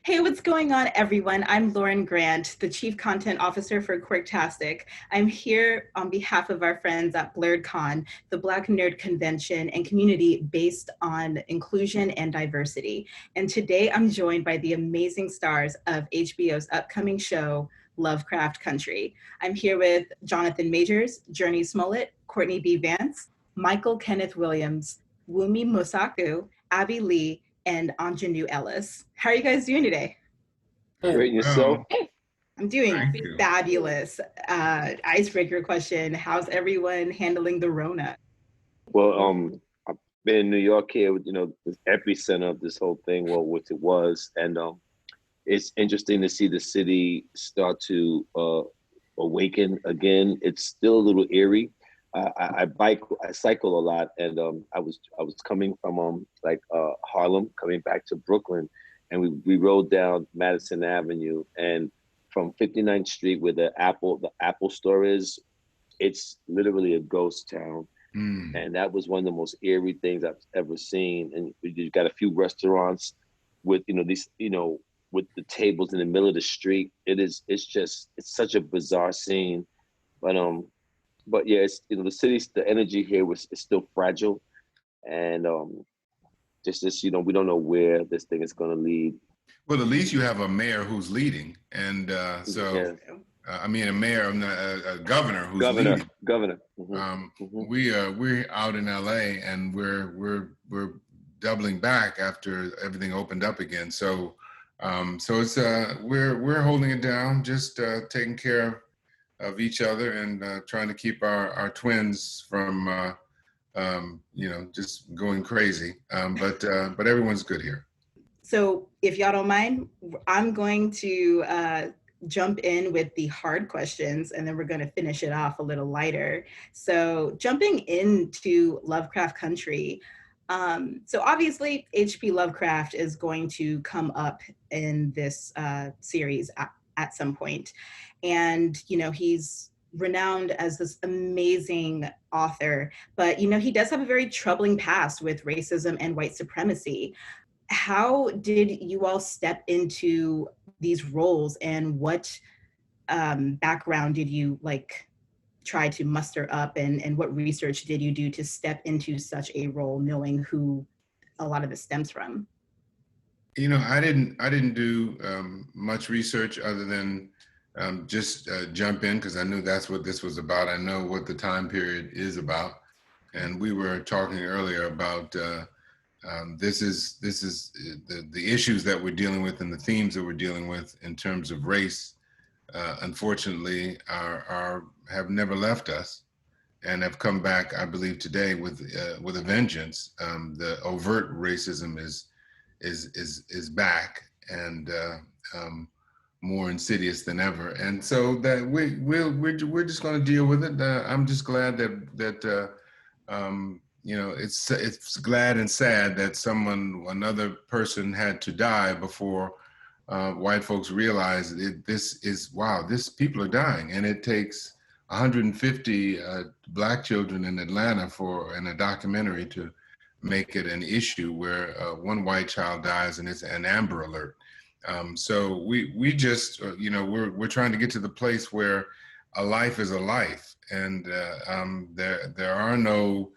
Hey, what's going on, everyone? I'm Lauren Grant, the Chief Content Officer for Quirktastic. I'm here on behalf of our friends at Blerdcon, the Black Nerd convention and community based on inclusion and diversity. And today I'm joined by the amazing stars of HBO's upcoming show, Lovecraft Country. I'm here with Jonathan Majors, Jurnee Smollett, Courtney B. Vance, Michael Kenneth Williams, Wunmi Mosaku, Abbey Lee, and Aunjanue Ellis. How are you guys doing today? Great, yourself? I'm doing fabulous. Icebreaker question, how's everyone handling the Rona? Well, I've been in New York here with, the epicenter of this whole thing, well, which it was. And it's interesting to see the city start to awaken again. It's still a little eerie. I cycle a lot, and I was coming from Harlem, coming back to Brooklyn, and we rode down Madison Avenue, and from 59th Street where the Apple store is, it's literally a ghost town, and that was one of the most eerie things I've ever seen. And you've got a few restaurants with with the tables in the middle of the street. It's such a bizarre scene, but yeah, it's, the city's, the energy here is still fragile, and we don't know where this thing is going to lead. Well, at least you have a mayor who's leading, and a mayor, a governor who's leading. Governor. We're out in LA, and we're doubling back after everything opened up again. So it's we're holding it down, just taking care of each other and trying to keep our twins from just going crazy. But everyone's good here. So if y'all don't mind, I'm going to jump in with the hard questions, and then we're going to finish it off a little lighter. So jumping into Lovecraft Country. So obviously H.P. Lovecraft is going to come up in this series at some point. And, he's renowned as this amazing author, but, he does have a very troubling past with racism and white supremacy. How did you all step into these roles, and what background did you try to muster up, and what research did you do to step into such a role, knowing who a lot of it stems from? I didn't do much research other than just jump in, because I knew that's what this was about. I know what the time period is about, and we were talking earlier about this is the issues that we're dealing with and the themes that we're dealing with in terms of race. Unfortunately, have never left us, and have come back, I believe, today with a vengeance. The overt racism is back, and more insidious than ever. And so that we're just going to deal with it. I'm just glad that it's glad and sad that another person had to die before white folks realize these people are dying, and it takes 150 Black children in Atlanta in a documentary to make it an issue where one white child dies and it's an Amber Alert. So we just, we're trying to get to the place where a life is a life, and there are no,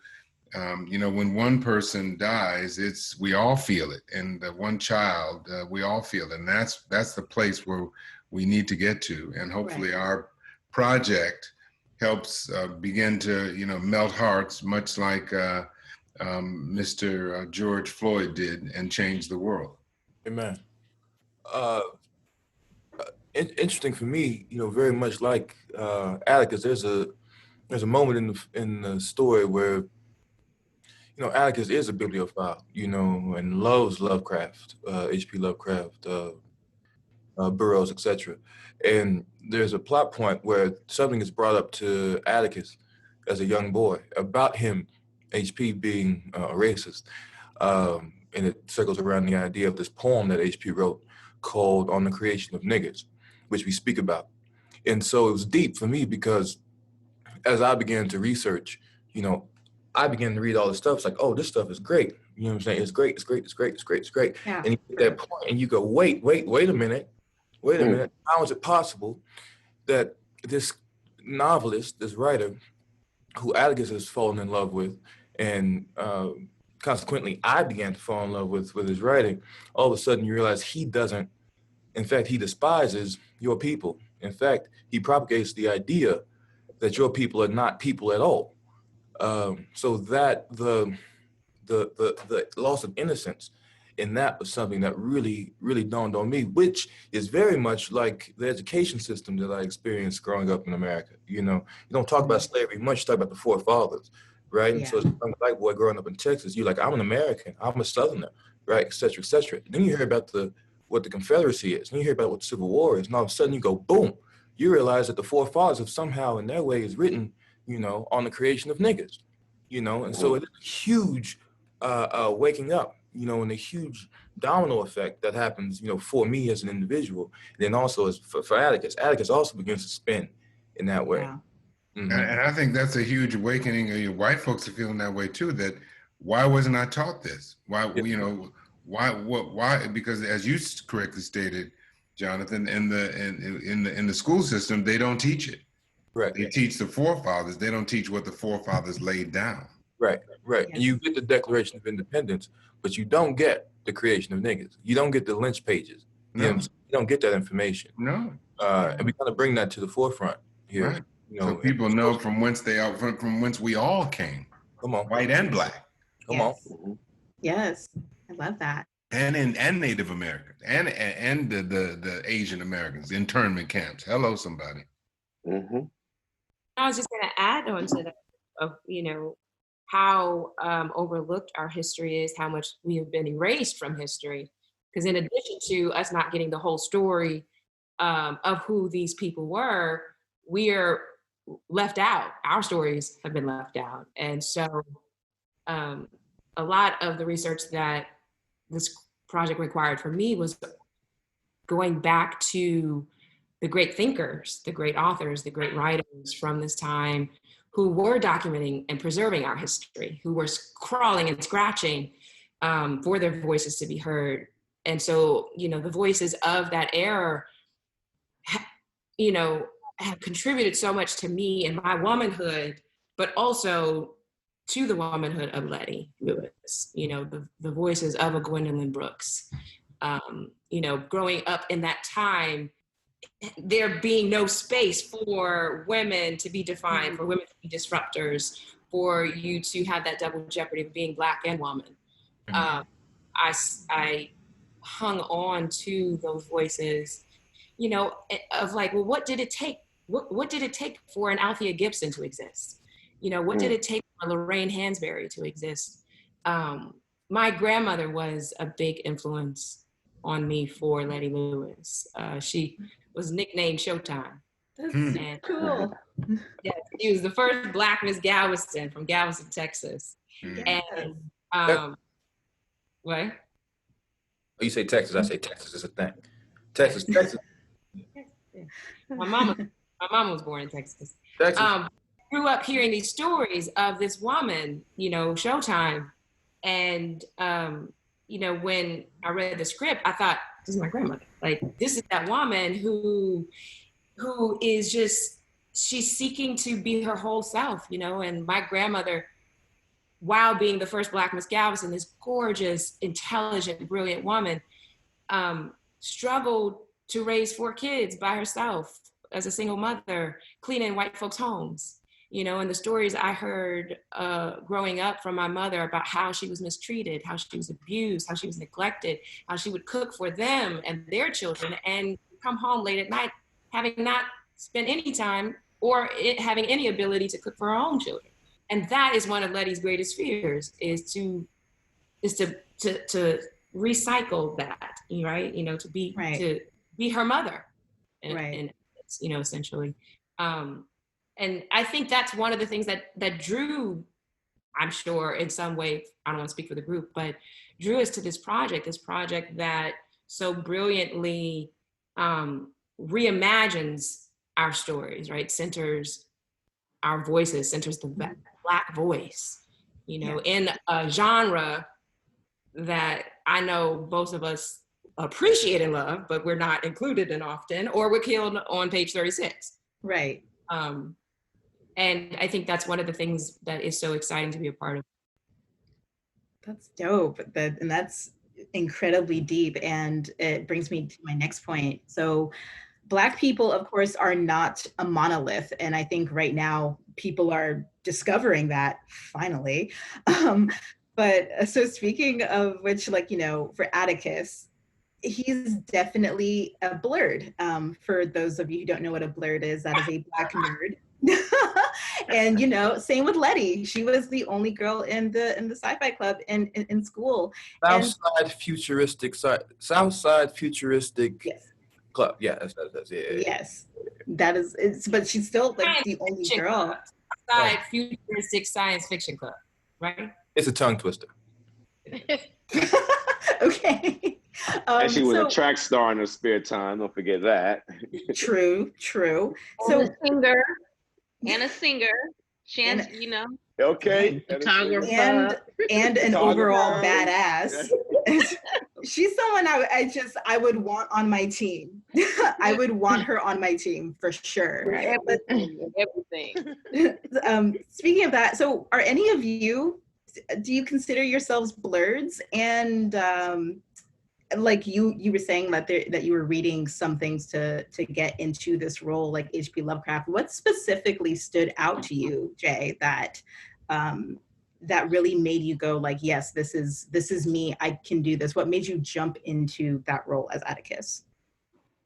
when one person dies, we all feel it, and one child, we all feel it, and that's the place where we need to get to, and hopefully our project helps begin to, melt hearts, much like Mr. George Floyd did, and change the world. Amen. Interesting for me, very much like Atticus. There's a moment in the story where Atticus is a bibliophile, and loves Lovecraft, H.P. Lovecraft, Burroughs, etc. And there's a plot point where something is brought up to Atticus as a young boy about him, H.P. being a racist, and it circles around the idea of this poem that H.P. wrote called On the Creation of Niggers, which we speak about. And so it was deep for me, because as I began to research, I began to read all this stuff. It's like, oh, this stuff is great. You know what I'm saying? It's great. It's great. It's great. It's great. It's great. Yeah. And you get that point, and you go, wait a minute. Wait a minute. How is it possible that this novelist, this writer, who Atticus has fallen in love with, and consequently, I began to fall in love with his writing, all of a sudden you realize he doesn't, in fact, he despises your people. In fact, he propagates the idea that your people are not people at all. So that the loss of innocence in that was something that really, really dawned on me, which is very much like the education system that I experienced growing up in America. You know, you don't talk about slavery much, you talk about the forefathers, right? And so as a young black boy growing up in Texas, you're like, I'm an American, I'm a Southerner, right, et cetera, et cetera. Then you hear about what the Confederacy is, and you hear about what the Civil War is, and all of a sudden you go, boom, you realize that the forefathers have somehow in their way is written, you know, on the creation of niggas, you know, and so it's a huge waking up, you know, and a huge domino effect that happens, you know, for me as an individual. And then also as for Atticus. Atticus also begins to spin in that way. Yeah. And I think that's a huge awakening. White folks are feeling that way too, that why wasn't I taught this? Why, you know, why? Because as you correctly stated, Jonathan, in the school system, they don't teach it. Right. They teach the forefathers. They don't teach what the forefathers laid down. Right. Yes. And you get the Declaration of Independence, but you don't get the creation of niggas. You don't get the lynch pages. You know, you don't get that information. No. And we kind of bring that to the forefront here. Right. You know, so people know from whence they are, from whence we all came. Come on. White and black. Come on. Yes. I love that. And Native Americans and the Asian Americans, internment camps. Hello, somebody. I was just going to add on to that of, you know, how overlooked our history is, how much we have been erased from history. Because in addition to us not getting the whole story of who these people were, we are left out. Our stories have been left out. And so a lot of the research that this project required for me was going back to the great thinkers, the great authors, the great writers from this time who were documenting and preserving our history, who were crawling and scratching for their voices to be heard. And so, you know, the voices of that era, you know, have contributed so much to me and my womanhood, but also to the womanhood of Letty Lewis, you know, the voices of a Gwendolyn Brooks. You know, growing up in that time, there being no space for women to be defined, for women to be disruptors, for you to have that double jeopardy of being Black and woman. I hung on to those voices, you know, of like, well, what did it take? What did it take for an Althea Gibson to exist? You know, what did it take for Lorraine Hansberry to exist? My grandmother was a big influence on me for Letty Lewis. She was nicknamed Showtime. That's cool. Yeah, she was the first Black Miss Galveston from Galveston, Texas. And what? You say Texas, I say Texas is a thing. Texas. My mama was born in Texas. Texas. Grew up hearing these stories of this woman, you know, Showtime. And, you know, when I read the script, I thought, this is my grandmother. Like, this is that woman who is just, she's seeking to be her whole self, you know? And my grandmother, while being the first Black Miss Galveston, this gorgeous, intelligent, brilliant woman, struggled to raise 4 kids by herself as a single mother, cleaning white folks' homes. You know, and the stories I heard growing up from my mother about how she was mistreated, how she was abused, how she was neglected, how she would cook for them and their children and come home late at night, having not spent any time or having any ability to cook for her own children. And that is one of Letty's greatest fears, is to recycle that, right? You know, to be her mother, and you know, essentially. And I think that's one of the things that drew, I'm sure in some way, I don't want to speak for the group, but drew us to this project that so brilliantly reimagines our stories, right? Centers our voices, centers the Black voice, you know, in a genre that I know both of us appreciate and love, but we're not included in often, or we're killed on page 36. Right. And I think that's one of the things that is so exciting to be a part of. That's dope. And that's incredibly deep. And it brings me to my next point. So Black people, of course, are not a monolith. And I think right now people are discovering that finally. But so speaking of which, like, you know, for Atticus, he's definitely a blurred. For those of you who don't know what a blurred is, that is a Black nerd. And you know, same with Letty. She was the only girl in the sci-fi club in school. Southside futuristic Yes. club. Yeah, that's yeah. Yes, that is. But she's still like the only girl. Side futuristic science fiction club, right? It's a tongue twister. Okay. And she was a track star in her spare time. Don't forget that. True. So a singer, Shan, you know. Okay. Photographer. And an overall badass. She's someone I would want on my team. I would want her on my team for sure. Everything. Speaking of that, so are any of you, do you consider yourselves blurreds? And like you were saying that you were reading some things to get into this role, like H.P. Lovecraft. What specifically stood out to you, Jay, that that really made you go like, yes, this is me, I can do this? What made you jump into that role as Atticus?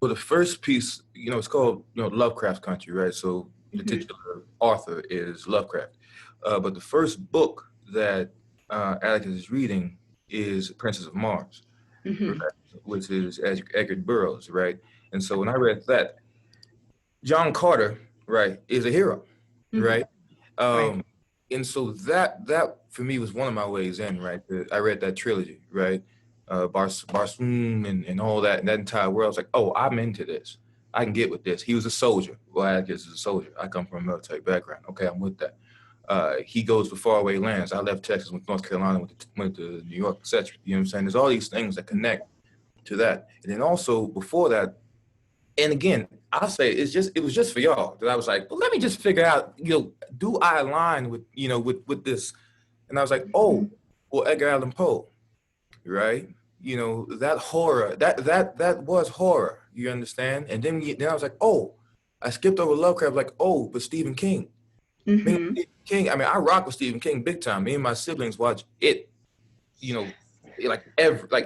Well, the first piece, you know, it's called, you know, Lovecraft Country, right? So the titular author is Lovecraft. But the first book that Atticus is reading is Princess of Mars, right? Which is Edgar Burroughs, right? And so when I read that, John Carter, right, is a hero, right? Right. And so that for me was one of my ways in, right? I read that trilogy, right? Barsoom and all that, and that entire world. I was like, oh, I'm into this. I can get with this. He was a soldier. Well, Atticus is a soldier. I come from a military background. Okay, I'm with that. He goes to faraway lands. I left Texas, went to North Carolina, went to New York, etc. You know what I'm saying? There's all these things that connect to that. And then also before that, and again, I'll say it was just for y'all that I was like, well, let me just figure out, you know, do I align with, you know, with this? And I was like, oh, well, Edgar Allan Poe, right? You know, that horror, that was horror, you understand? And then I was like, oh, I skipped over Lovecraft, like, oh, but Stephen King. Stephen King, I mean, I rock with Stephen King big time. Me and my siblings watch it, you know, like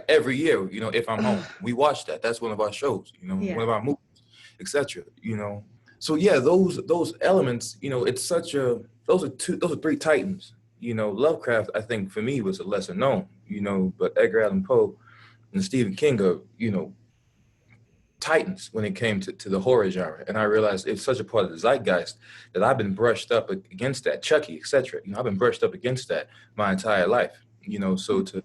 every year, you know, if I'm home. We watch that. That's one of our shows, you know, one of our movies, etc. You know. So yeah, those elements, you know, it's such a those are three titans. You know, Lovecraft, I think for me was a lesser known, you know, but Edgar Allan Poe and Stephen King are, you know, titans when it came to the horror genre. And I realized it's such a part of the zeitgeist that I've been brushed up against that, Chucky, etc. You know, I've been brushed up against that my entire life, you know, so to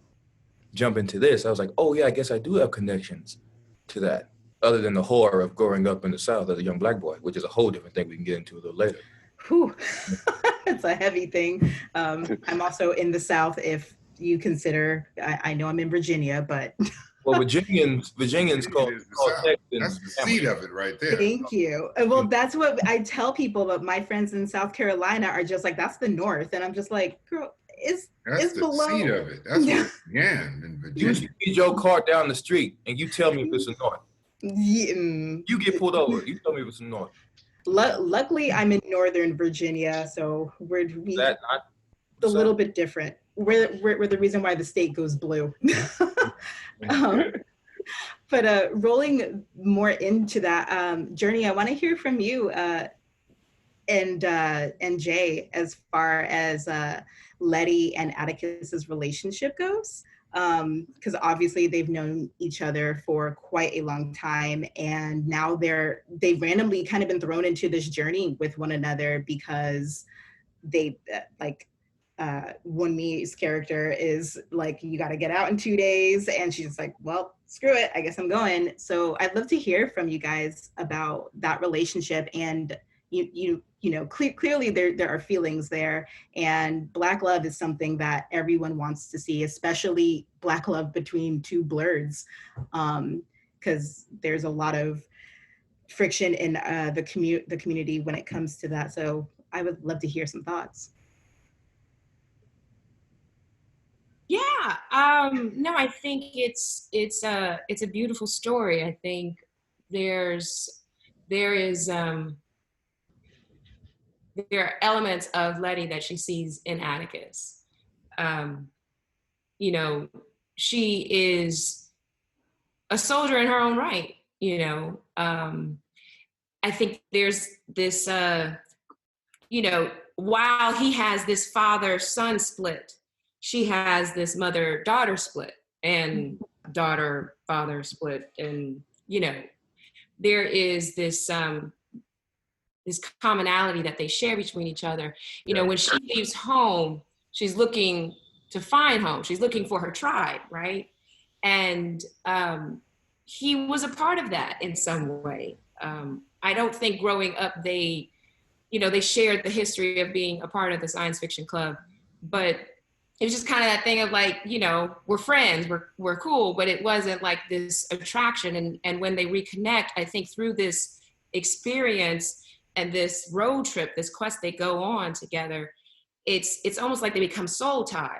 jump into this, I was like, oh yeah, I guess I do have connections to that, other than the horror of growing up in the South as a young Black boy, which is a whole different thing we can get into a little later. Whew. It's a heavy thing. I'm also in the South, if you consider, I know I'm in Virginia, but. Well, Virginians call Texans. That's the seat of it right there. Thank you. Well, that's what I tell people, but my friends in South Carolina are just like, that's the North. And I'm just like, girl, it's the below. seat of it. That's what it began in Virginia. You see your car down the street and you tell me if it's a North. You get pulled over. You tell me if it's a North. Luckily, I'm in Northern Virginia, so we're a little bit different. We're the reason why the state goes blue. But rolling more into that, Jurnee, I want to hear from you and Jay as far as Letty and Atticus's relationship goes, because obviously they've known each other for quite a long time, and now they've randomly kind of been thrown into this journey with one another because they Wunmi's character is like, you got to get out in 2 days, and she's like, well, screw it, I guess I'm going. So I'd love to hear from you guys about that relationship, and you you know, clearly there are feelings there, and Black love is something that everyone wants to see, especially Black love between two Blerds, because there's a lot of friction in the community when it comes to that. So I would love to hear some thoughts. Yeah, no, I think it's a beautiful story. I think there are elements of Letty that she sees in Atticus. You know, she is a soldier in her own right, you know. I think there's this, you know, while he has this father-son split, she has this mother-daughter split and daughter-father split. And, you know, there is this, this commonality that they share between each other. You know, when she leaves home, she's looking to find home. She's looking for her tribe, right? And he was a part of that in some way. I don't think growing up they shared the history of being a part of the science fiction club, but it was just kind of that thing of like, you know, we're friends, we're cool, but it wasn't like this attraction. And when they reconnect, I think through this experience and this road trip, this quest they go on together, it's almost like they become soul tied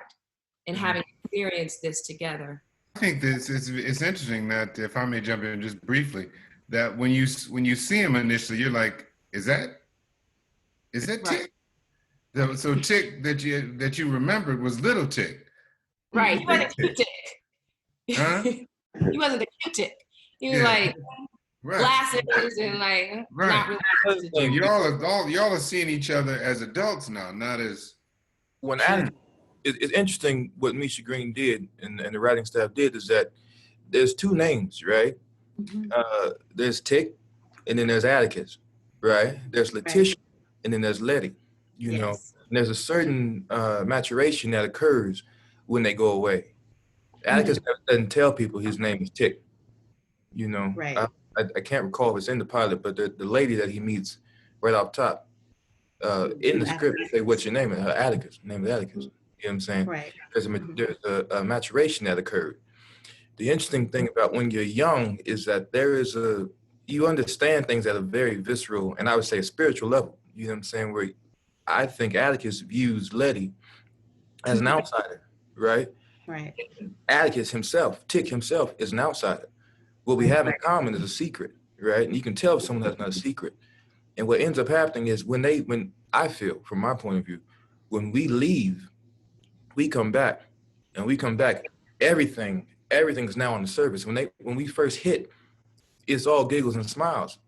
and having experienced this together. I think this it's interesting that, if I may jump in just briefly, that when you see him initially, you're like, is that Tick? Right. So Tick that you remembered was little Tick. Right, he wasn't Q-Tick. Huh? He wasn't the Q-Tick. He was like glasses and like not really. So y'all are seeing each other as adults now, not as when it's interesting what Misha Greene did and the writing staff did is that there's two names, right? Mm-hmm. There's Tick and then there's Atticus, right? There's Letitia and then there's Letty, you know? And there's a certain maturation that occurs when they go away. Atticus doesn't tell people his name is Tick, you know? Right. I can't recall if it's in the pilot, but the lady that he meets right off top, in the script, say, what's your name? Her Atticus, name is Atticus. You know what I'm saying? Right. There's a maturation that occurred. The interesting thing about when you're young is that you understand things at a very visceral, and I would say a spiritual level. You know what I'm saying? Where I think Atticus views Letty as an outsider, right? Right. Atticus himself, Tick himself, is an outsider. What we have in common is a secret, right? And you can tell if someone has not a secret. And what ends up happening is when I feel, from my point of view, when we leave, we come back, and we come back, everything's now on the surface. When we first hit, it's all giggles and smiles.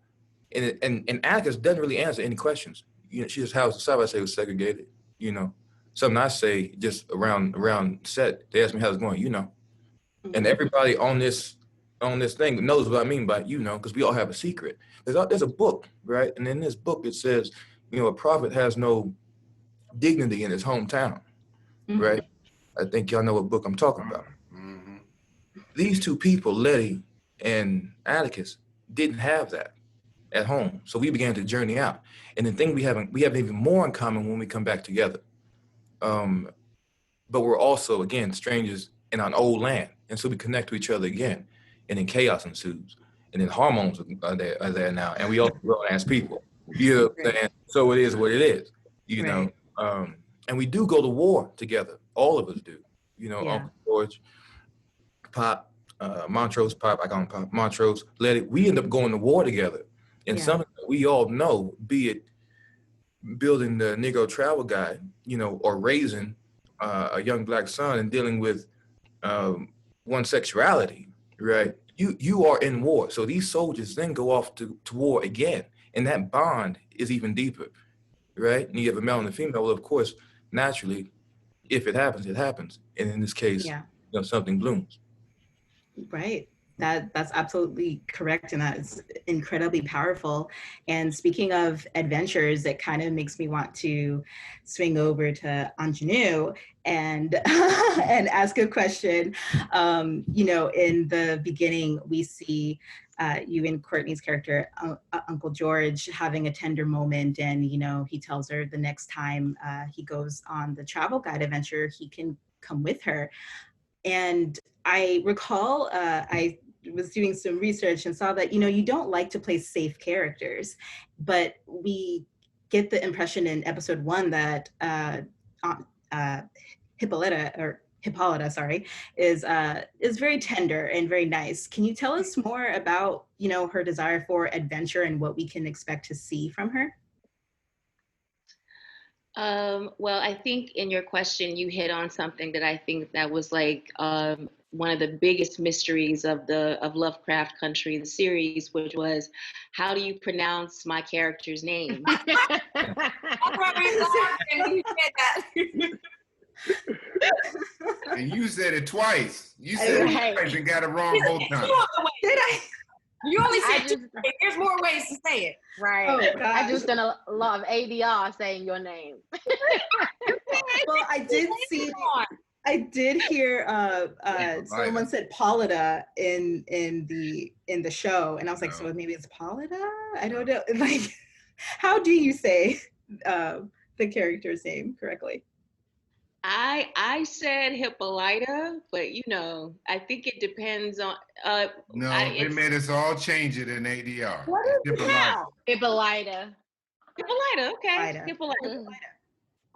And Atticus doesn't really answer any questions. You know, she just how society I say was segregated, you know. Something I say just around set, they ask me how it's going, you know. And everybody on this thing knows what I mean by, you know, because we all have a secret. There's a book, right? And in this book it says, you know, a prophet has no dignity in his hometown, right? I think y'all know what book I'm talking about. These two people, Letty and Atticus, didn't have that at home. So we began to journey out. And the thing we have even more in common when we come back together. But we're also, again, strangers in an old land. And so we connect to each other again. And then chaos ensues. And then hormones are there now. And we all grown-ass people. You know what I'm saying? So it is what it is, you know. And we do go to war together. All of us do. You know, Uncle George, Pop, Montrose, Pop, I call him Pop, Montrose, Letty. We end up going to war together. And something that we all know, be it building the Negro Travel Guide, you know, or raising a young Black son and dealing with one's sexuality, right? You are in war. So these soldiers then go off to war again. And that bond is even deeper, right? And you have a male and a female. Well, of course, naturally, if it happens, it happens. And in this case, you know, something blooms. Right. That's absolutely correct, and that is incredibly powerful. And speaking of adventures, it kind of makes me want to swing over to Aunjanue and and ask a question. You know, in the beginning, we see you and Courtney's character, Uncle George, having a tender moment, and he tells her the next time he goes on the travel guide adventure, he can come with her. And I recall I was doing some research and saw that you don't like to play safe characters, but we get the impression in episode 1 that Hippolyta, sorry, is very tender and very nice. Can you tell us more about her desire for adventure and what we can expect to see from her? Well, I think in your question you hit on something that I think that was like one of the biggest mysteries of Lovecraft Country, the series, which was, how do you pronounce my character's name? And you said it twice. You said it twice and got it wrong both times. Did I? You only said there's more ways to say it. Right. Oh, I just gonna love ADR saying your name. Well, I did hear someone said Hippolyta in the show, and I was like, so maybe it's Hippolyta? I don't know. Like, how do you say the character's name correctly? I said Hippolyta, but I think it depends on. No, they made us all change it in ADR. What is Hippolyta. Hippolyta. Hippolyta, okay. Hippolyta.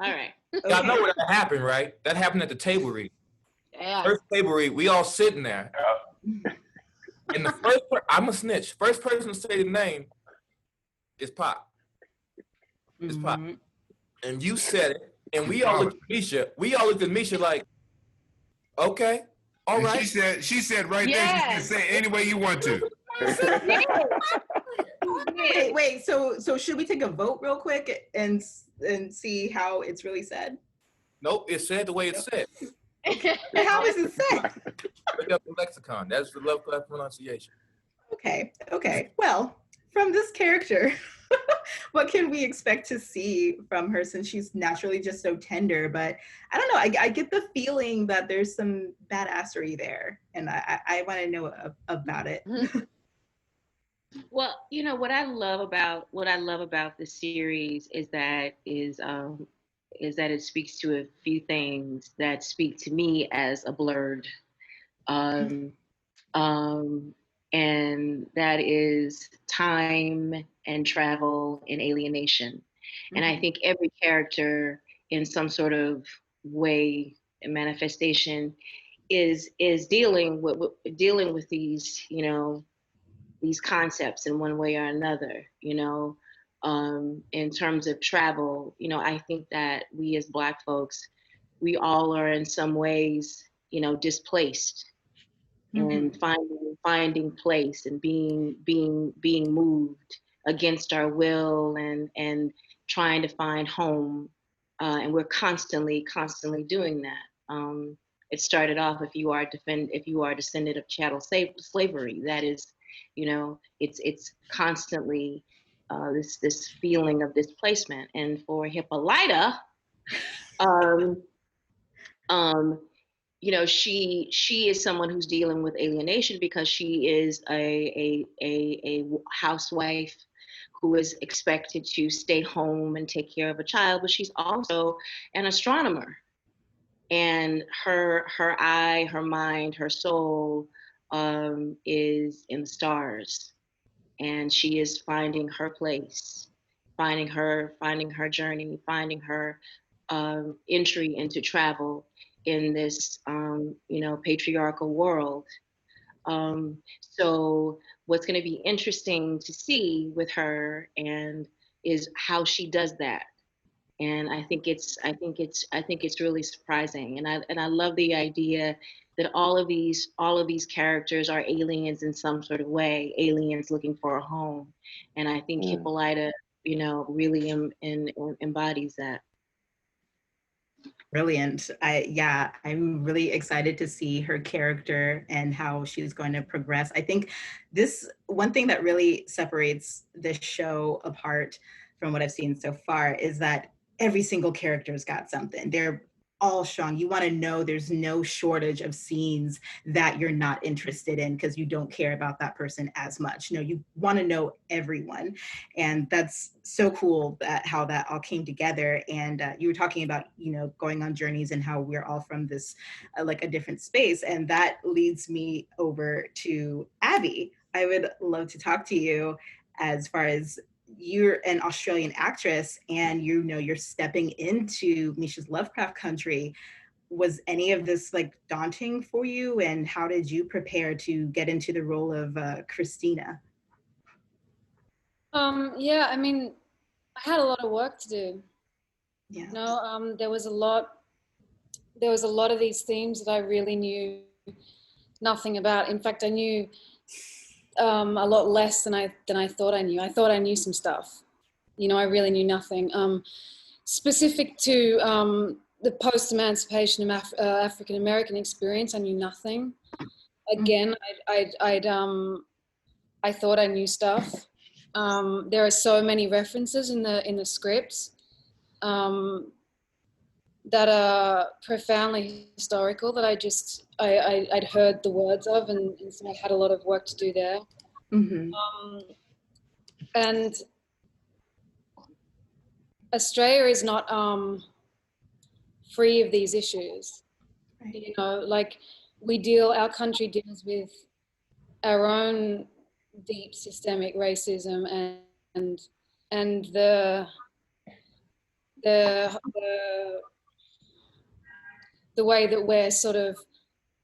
All right. Y'all know what happened, right? That happened at the table read. Yeah. First table read, we all sitting there. And the I'm a snitch. First person to say the name is Pop. It's Pop. And you said it. And we all looked at Misha. We all looked at Misha like, okay, all right. She said right there, you can say it any way you want to. Wait. So should we take a vote real quick and see how it's really said? Nope, it's said the way it's said. How is it said? Look up the lexicon. That's the Lovecraft pronunciation. Okay. Well, from this character, what can we expect to see from her, since she's naturally just so tender? But I don't know, I get the feeling that there's some badassery there, and I want to know about it. Well, what I love about the series is that it speaks to a few things that speak to me as a blerd. And that is time and travel and alienation. And I think every character in some sort of way and manifestation is dealing with these, these concepts in one way or another, in terms of travel. I think that we as Black folks, we all are in some ways, displaced. And finding place and being moved against our will and trying to find home, and we're constantly doing that. It started off, if you are a descendant of chattel slavery, that is, it's constantly this feeling of displacement. And for Hippolyta, she is someone who's dealing with alienation because she is a housewife who is expected to stay home and take care of a child, but she's also an astronomer. And her eye, her mind, her soul is in the stars. And she is finding her place, finding her journey, finding her entry into travel in this, patriarchal world. So what's going to be interesting to see with her is how she does that. And I think it's really surprising. And I love the idea that all of these characters are aliens in some sort of way, aliens looking for a home. And I think Hippolyta, really embodies that. Brilliant. I'm really excited to see her character and how she's going to progress. I think this one thing that really separates this show apart from what I've seen so far is that every single character's got something. They're all strong. You want to know there's no shortage of scenes that you're not interested in because you don't care about that person as much. No, you want to know everyone. And that's so cool that how that all came together. And you were talking about, going on journeys and how we're all from this, like a different space. And that leads me over to Abbey. I would love to talk to you as far as you're an Australian actress and you're stepping into Misha's Lovecraft Country. Was any of this like daunting for you, and how did you prepare to get into the role of Christina? Yeah, I mean, I had a lot of work to do. Yeah. There was a lot of these themes that I really knew nothing about. In fact, I knew a lot less than I thought I knew. I thought I knew some stuff. I really knew nothing. Specific to the post-emancipation of African American experience, I knew nothing. Again, I thought I knew stuff. There are so many references in the scripts that are profoundly historical that I'd heard the words of, and so I had a lot of work to do there. Mm-hmm. And Australia is not free of these issues. Right. Like our country deals with our own deep systemic racism and the way that we're sort of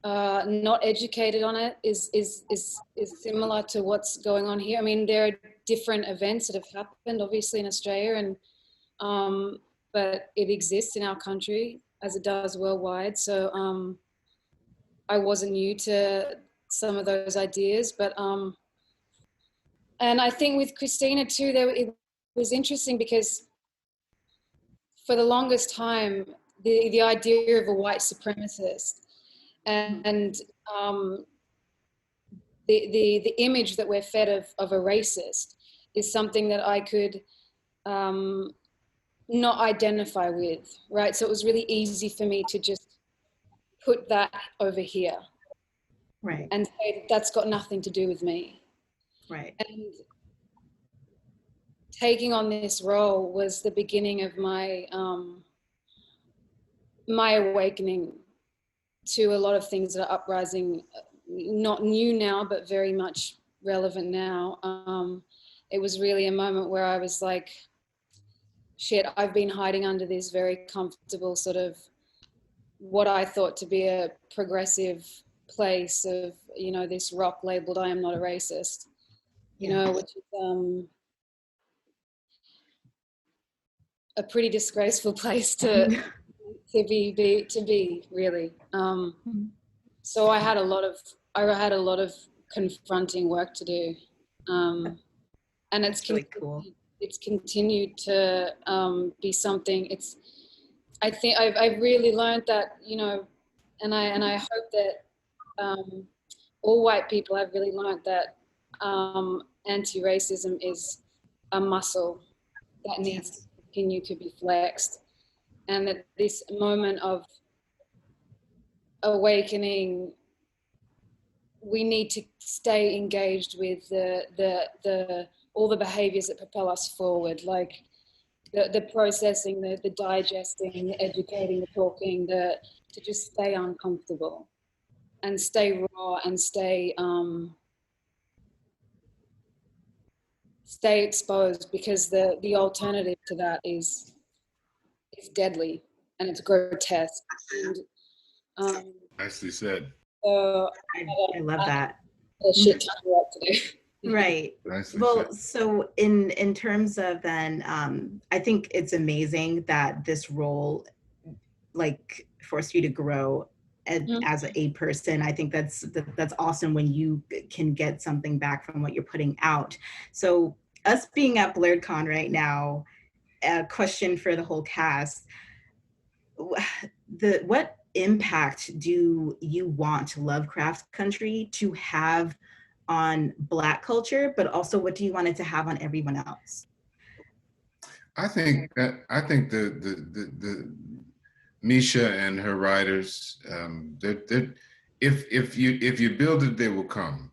not educated on it is similar to what's going on here. I mean, there are different events that have happened, obviously, in Australia, and but it exists in our country as it does worldwide. So I wasn't new to some of those ideas, but and I think with Christina too, it was interesting because for the longest time, the idea of a white supremacist and the image that we're fed of a racist is something that I could not identify with, right? So it was really easy for me to just put that over here, Right. and say that's got nothing to do with me. Right. And taking on this role was the beginning of my my awakening to a lot of things that are uprising, not new now, but very much relevant now. It was really a moment where I was like, shit, I've been hiding under this very comfortable sort of what I thought to be a progressive place of, this rock labeled I am not a racist, which is a pretty disgraceful place to be really. So I had a lot of confronting work to do, and it's really cool. It's continued to be something. I think I've really learned that, and I hope that all white people have really learned that anti-racism is a muscle that needs to continue to be flexed, and that this moment of awakening, we need to stay engaged with the all the behaviors that propel us forward, like the processing, the digesting, the educating, the talking, to just stay uncomfortable and stay raw and stay exposed, because the alternative to that is deadly and it's grotesque. And, Nicely said. so I love that. A shit ton of work to do. Right. Nicely Well, said. so in terms of then, I think it's amazing that this role like forced you to grow as a person. I think that's awesome when you can get something back from what you're putting out. So us being at Blerdcon right now, a question for the whole cast: what impact do you want Lovecraft Country to have on Black culture, but also what do you want it to have on everyone else? I think the Misha and her writers, if you build it, they will come.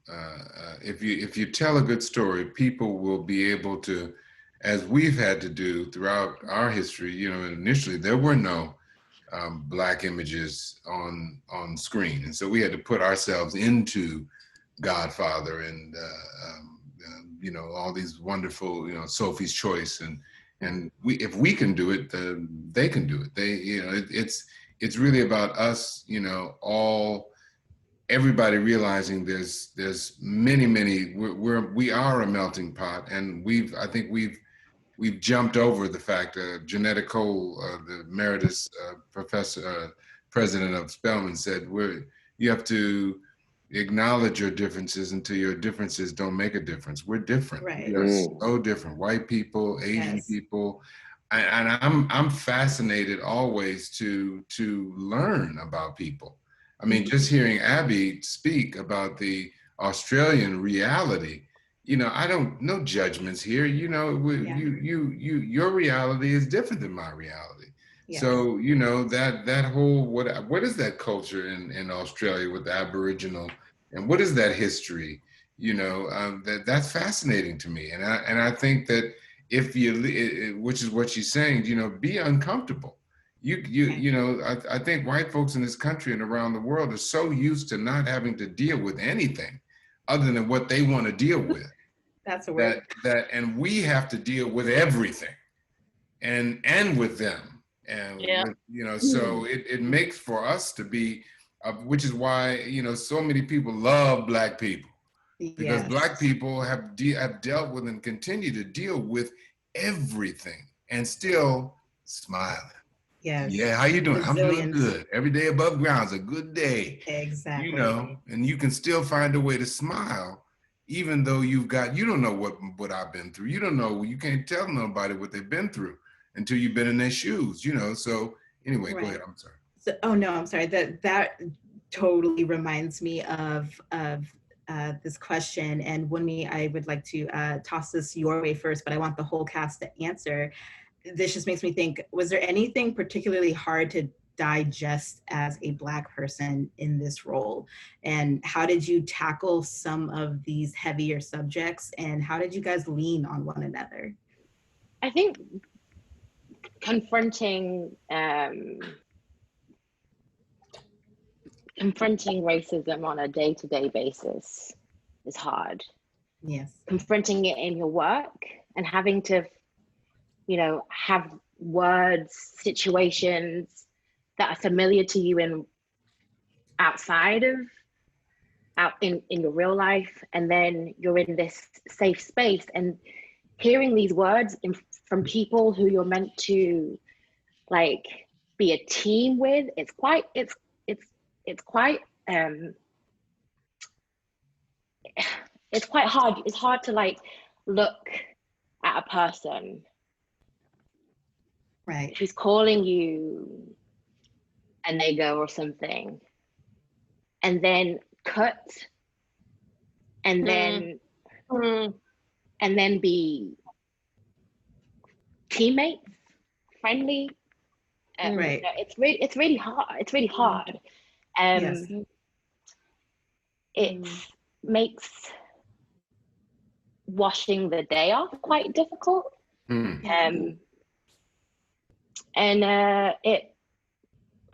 If you tell a good story, people will be able to, as we've had to do throughout our history. You know, initially there were no Black images on screen, and so we had to put ourselves into Godfather and you know, all these wonderful, you know, Sophie's Choice, and if we can do it, they can do it. You know, it's really about us, you know, everybody realizing there's many we are a melting pot, and I think we've jumped over the fact that Janetta Cole, the emeritus professor, president of Spelman, said you have to acknowledge your differences until your differences don't make a difference. We're different. Right. We are so different. White people, Asian people, and I'm fascinated always to learn about people. I mean, just hearing Abbey speak about the Australian reality, you know, no judgments here. You know, your reality is different than my reality. Yeah. So, you know, that whole, what is that culture in Australia with the Aboriginal, and what is that history? You know, that's fascinating to me. And I think that if you, which is what she's saying, you know, be uncomfortable. You know, I think white folks in this country and around the world are so used to not having to deal with anything other than what they want to deal with. That's a word. And we have to deal with everything and with them. And with, you know, so it makes for us to be, which is why, you know, so many people love Black people, because Black people have dealt with and continue to deal with everything and still smiling. Yes. Yeah, how you doing? Resilience. I'm doing good. Every day above ground is a good day. Exactly. You know, and you can still find a way to smile, even though you don't know what I've been through. You don't know, you can't tell nobody what they've been through until you've been in their shoes, you know. So anyway, Go ahead. I'm sorry. So, oh no, I'm sorry. That totally reminds me of this question. And Wunmi, I would like to toss this your way first, but I want the whole cast to answer. This just makes me think, was there anything particularly hard to digest as a Black person in this role? And how did you tackle some of these heavier subjects? And how did you guys lean on one another? I think confronting racism on a day-to-day basis is hard. Yes. Confronting it in your work and having to, you know, have words, situations that are familiar to you out in your real life, and then you're in this safe space and hearing these words from people who you're meant to like be a team with. It's quite hard. It's hard to like look at a person, right, who's calling you a nigger or something, and then cut, and then be teammates, friendly. Right. You know, it's really hard. It's really hard. Yes. It makes washing the day off quite difficult. I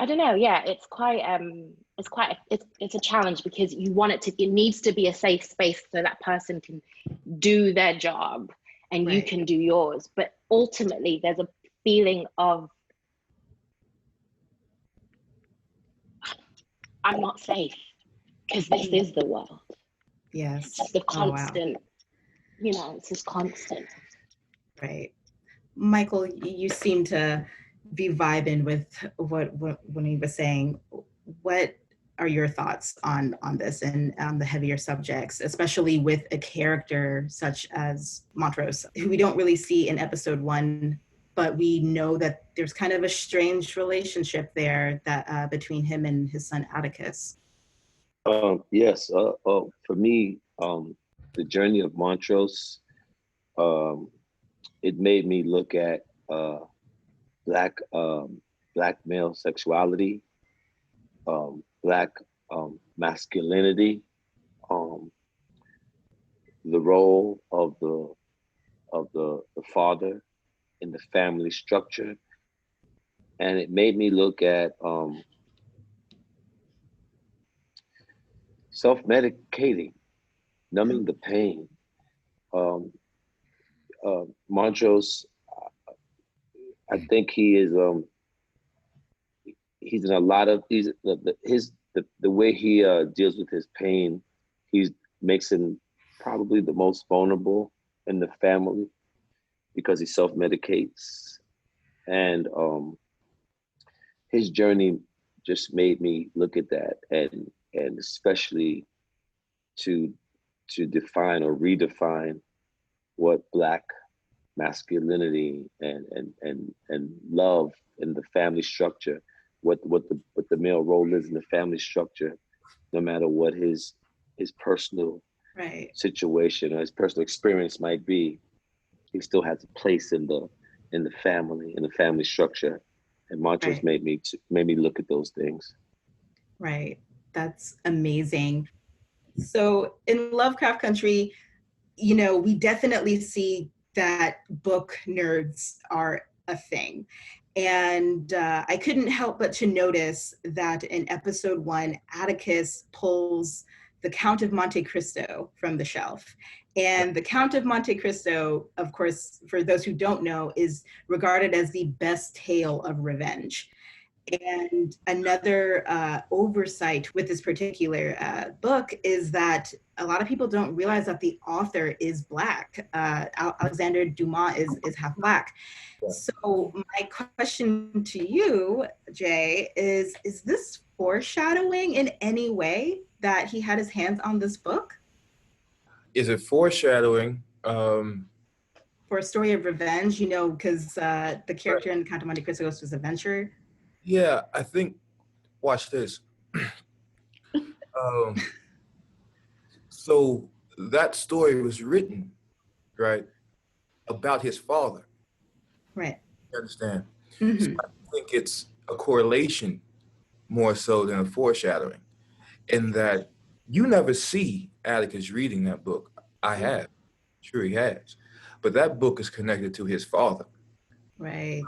don't know. Yeah, it's a challenge, because you want it needs to be a safe space so that person can do their job and you can do yours. But ultimately, there's a feeling of, I'm not safe, because this is the world. Yes. It's just the constant, you know, it's just constant. Right. Michael, you seem to be vibing with what when he was saying. What are your thoughts on this and on the heavier subjects, especially with a character such as Montrose, who we don't really see in episode 1, but we know that there's kind of a strange relationship there that between him and his son Atticus. Yes. For me, the journey of Montrose, it made me look at Black Black male sexuality, Black masculinity, the role of the father in the family structure, and it made me look at self-medicating, numbing the pain. Montrose, I think he is he's in a lot of the way he deals with his pain. He makes him probably the most vulnerable in the family because he self-medicates, and his journey just made me look at that, and especially to define or redefine what Black masculinity and love in the family structure, what the male role is in the family structure, no matter what his personal situation or his personal experience might be, he still has a place in the family structure. And Montrose made me look at those things. Right. That's amazing. So in Lovecraft Country, you know, we definitely see that book nerds are a thing. And I couldn't help but to notice that in episode 1, Atticus pulls the Count of Monte Cristo from the shelf. And the Count of Monte Cristo, of course, for those who don't know, is regarded as the best tale of revenge. And another oversight with this particular book is that a lot of people don't realize that the author is Black. Alexander Dumas is half Black. So my question to you, Jay, is this foreshadowing in any way that he had his hands on this book? Is it foreshadowing? For a story of revenge, you know, because the character in Count of Monte Cristo was a adventurer. Yeah, I think, watch this. So that story was written, right, about his father. Right. You understand? Mm-hmm. So I think it's a correlation more so than a foreshadowing, in that you never see Atticus reading that book. I have. Sure he has. But that book is connected to his father. Right.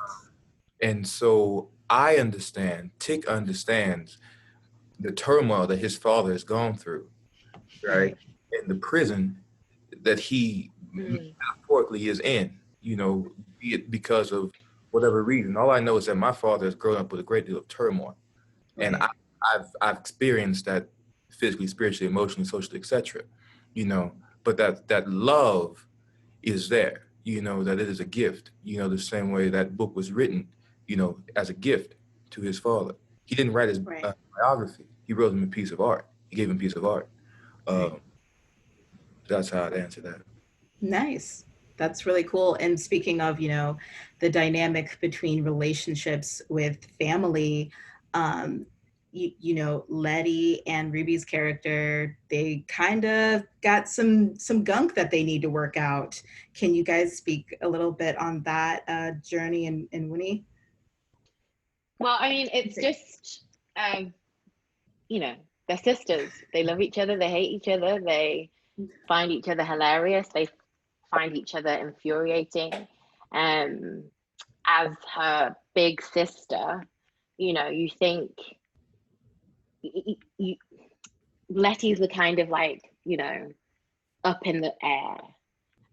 And so I understand, Tick understands the turmoil that his father has gone through, right? In the prison that he metaphorically is in, you know, be it because of whatever reason. All I know is that my father has grown up with a great deal of turmoil. And I've experienced that physically, spiritually, emotionally, socially, etc. You know, but that love is there, you know, that it is a gift, you know, the same way that book was written, you know, as a gift to his father. He didn't write his biography. He wrote him a piece of art. He gave him a piece of art. That's how I'd answer that. Nice. That's really cool. And speaking of, you know, the dynamic between relationships with family, you know, Letty and Ruby's character, they kind of got some gunk that they need to work out. Can you guys speak a little bit on that, Jurnee and Wunmi? Well, I mean, it's just, you know, they're sisters. They love each other. They hate each other. They find each other hilarious. They find each other infuriating. As her big sister, you know, you think Letty's the kind of like, you know, up in the air,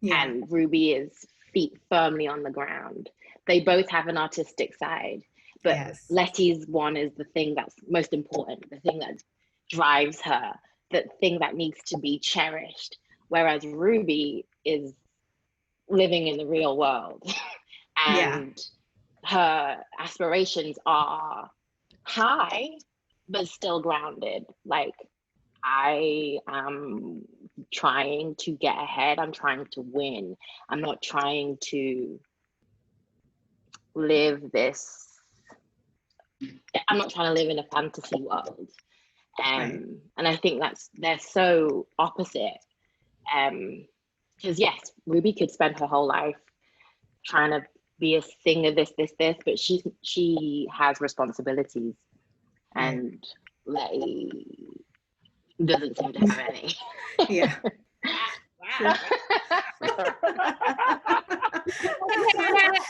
and Ruby is feet firmly on the ground. They both have an artistic side, but Letty's one is the thing that's most important, the thing that drives her, the thing that needs to be cherished, whereas Ruby is living in the real world and her aspirations are high but still grounded. Like, I am trying to get ahead. I'm trying to win. I'm not trying to live this. I'm not trying to live in a fantasy world. And I think they're so opposite. Because yes, Ruby could spend her whole life trying to be a singer, this, but she has responsibilities, and Letty doesn't seem to have any. Yeah. Wow.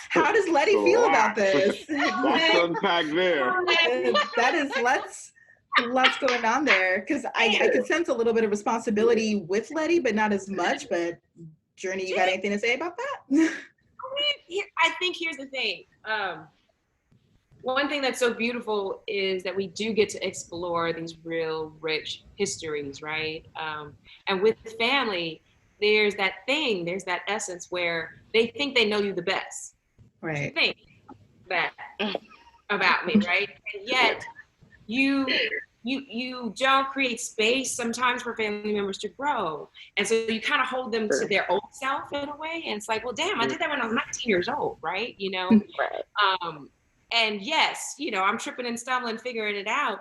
How does Letty feel about this? That's unpacked there. That is lots going on there, because I could sense a little bit of responsibility with Letty, but not as much. But Jurnee, you got anything to say about that? I think here's the thing. One thing that's so beautiful is that we do get to explore these real rich histories, right? And with family, there's that essence where they think they know you the best. Right. Think that about me, right? And yet you don't create space sometimes for family members to grow. And so you kind of hold them to their old self in a way. And it's like, well, damn, I did that when I was 19 years old, right? You know? Right. And yes, you know, I'm tripping and stumbling, figuring it out.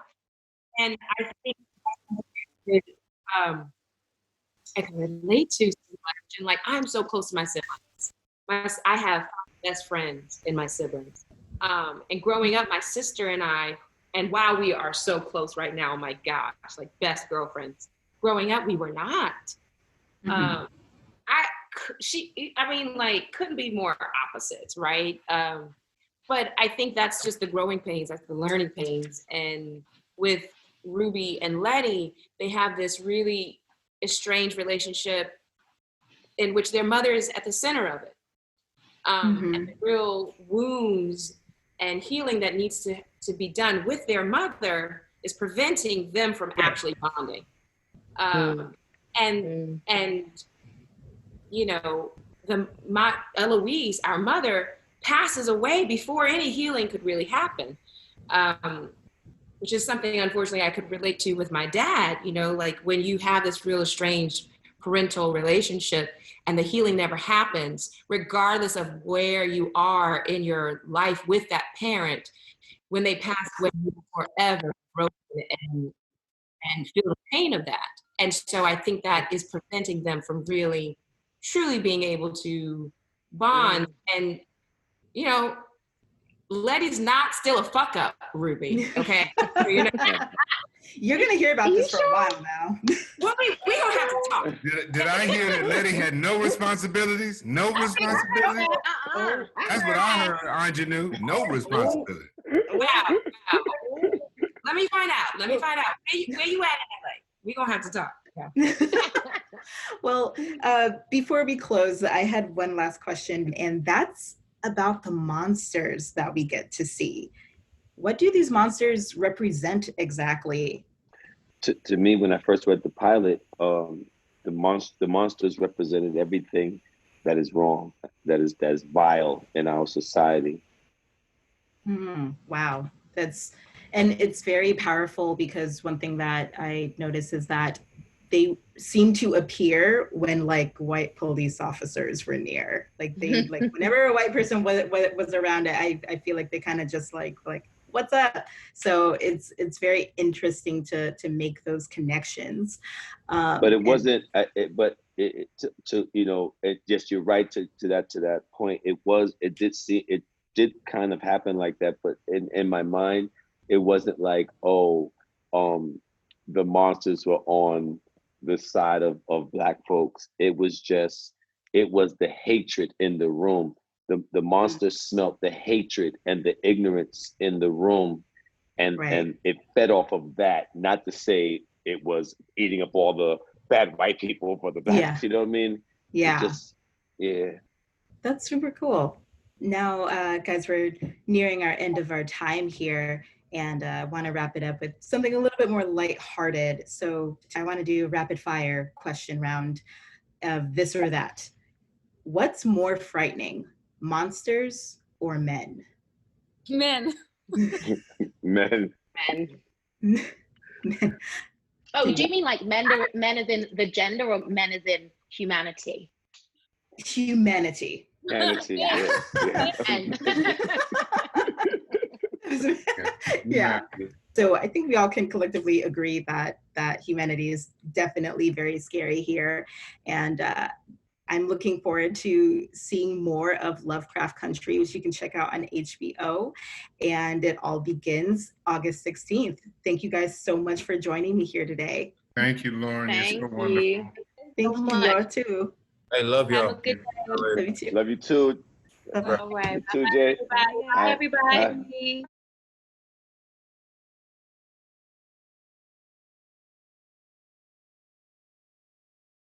And I think I can relate to so much. And like, I'm so close to my siblings. I have best friends in my siblings. And growing up, my sister and I, and while we are so close right now, oh my gosh, like best girlfriends. Growing up, we were not. Mm-hmm. Couldn't be more opposites, right? But I think that's just the growing pains, that's the learning pains. And with Ruby and Letty, they have this really estranged relationship in which their mother is at the center of it. And the real wounds and healing that needs to be done with their mother is preventing them from actually bonding. And you know, Eloise, our mother, passes away before any healing could really happen, which is something, unfortunately, I could relate to with my dad. You know, like when you have this real estranged parental relationship and the healing never happens, regardless of where you are in your life with that parent, when they pass away, you're forever broken and feel the pain of that. And so I think that is preventing them from really, truly being able to bond. And you know, Letty's not still a fuck up, Ruby. Okay, you know? You're gonna hear about this for a while now. Well, we gonna have to talk. Did I hear that Letty had no responsibilities? No responsibilities? That's what I heard, Aunjanue. No responsibility. Wow. Let me find out. Where you at in LA? We gonna have to talk. Yeah. Well, before we close, I had one last question, and that's about the monsters that we get to see. What do these monsters represent exactly? To me, when I first read the pilot, the monsters represented everything that is wrong, that is vile in our society. Wow, and it's very powerful, because one thing that I noticed is that they seem to appear when like white police officers were near. Like they like whenever a white person was around it, I feel like they kind of just like what's up? So it's very interesting to make those connections. But it wasn't. You're right to that point. It did kind of happen like that. But in my mind, it wasn't like the monsters were on the side of Black folks. It was the hatred in the room. The monsters smelt the hatred and the ignorance in the room, and it fed off of that. Not to say it was eating up all the bad white people for the Blacks. You know what I mean? Yeah. That's super cool. Now, guys, we're nearing our end of our time here, and I want to wrap it up with something a little bit more lighthearted. So I want to do a rapid fire question round of this or that. What's more frightening, monsters or men? Men. Men. Oh, do you mean like men as in the gender, or men as in humanity? Humanity. Yeah. So I think we all can collectively agree that humanity is definitely very scary here. And I'm looking forward to seeing more of Lovecraft Country, which you can check out on HBO. And it all begins August 16th. Thank you guys so much for joining me here today. Thank you, Lauren. You're so Thank wonderful. you. Thank so you, much. y'all too. I love y'all. Have a good day. Love you too. Love you too. Bye-bye. All right. You too, Jay. Bye, everybody. Bye, everybody.